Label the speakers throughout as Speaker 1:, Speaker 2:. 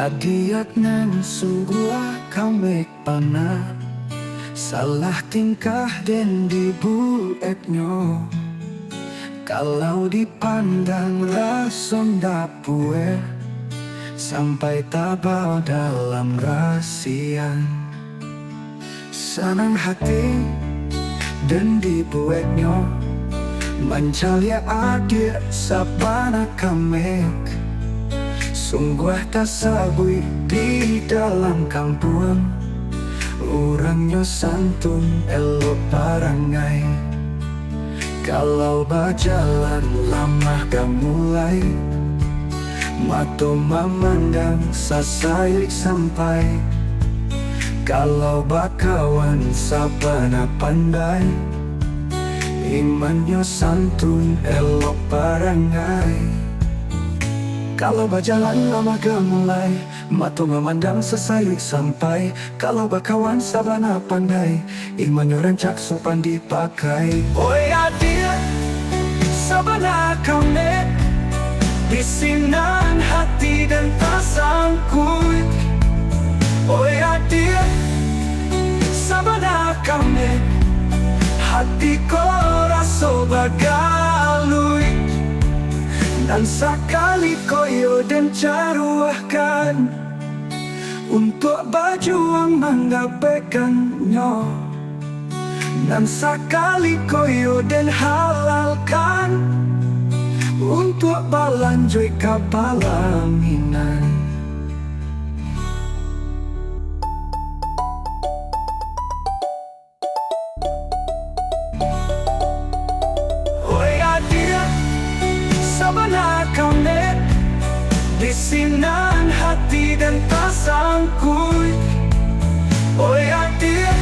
Speaker 1: Adiat nan sungguh kami pana salah tingkah dan dibuetnyo. Kalau dipandang rason dapue sampai tabau dalam rasian. Senang hati dan dibuetnyo mencalia adir sabana kamek. Sungguh tak sabui di dalam kampung, orangnya santun elok parangai. Kalau berjalan lama gak mulai, mato memandang sasai sampai. Kalau bakawan sabana pandai, imannya santun elok parangai. Kalau berjalan lama gak mulai, mato memandang sesayuk sampai. Kalau berkawan sabana pandai, imannya rancak sopan dipakai. Oi adik, sabana kami bisinan hati dan tasangkut. Oi adik, sabana kami hati ko raso bagalui. Dan sekali koyo dan caruahkan untuk berjuang menggapekannya. Dan sekali koyo dan halalkan untuk balanjui kapalaminan. Sabana kami bisinan hati dan tasangkut. Oi adik,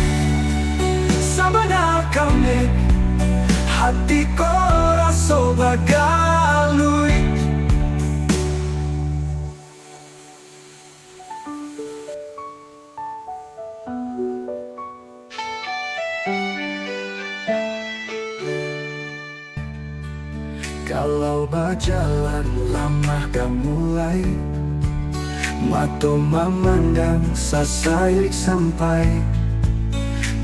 Speaker 1: sabana kami hati ko raso bagalui. Kalau berjalan lama gak mulai, mato memandang sasai sampai.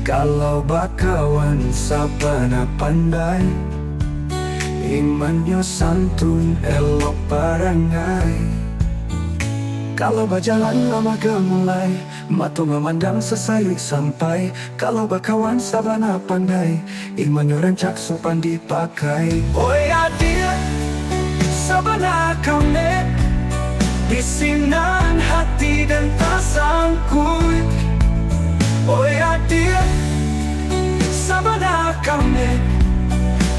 Speaker 1: Kalau bakawan sabana pandai, imannya santun elok parangai. Kalau berjalan lama gak mulai, mato memandang sesayuk sampai. Kalau berkawan sabana pandai, imannya rancak sopan dipakai. Oi adik, sabana kami bisinan hati dan tasangkut. Oi adik, sabana kami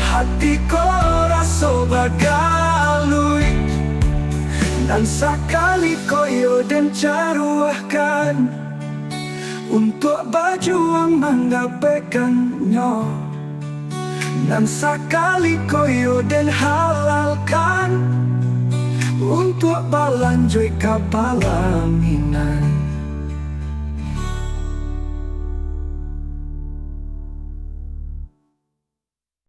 Speaker 1: hati ko raso bagalui. Dan sekali koyo dan caruahkan untuk berjuang menggapekannya. Dan sekali koyo dan halalkan untuk balanjui kapalaminan.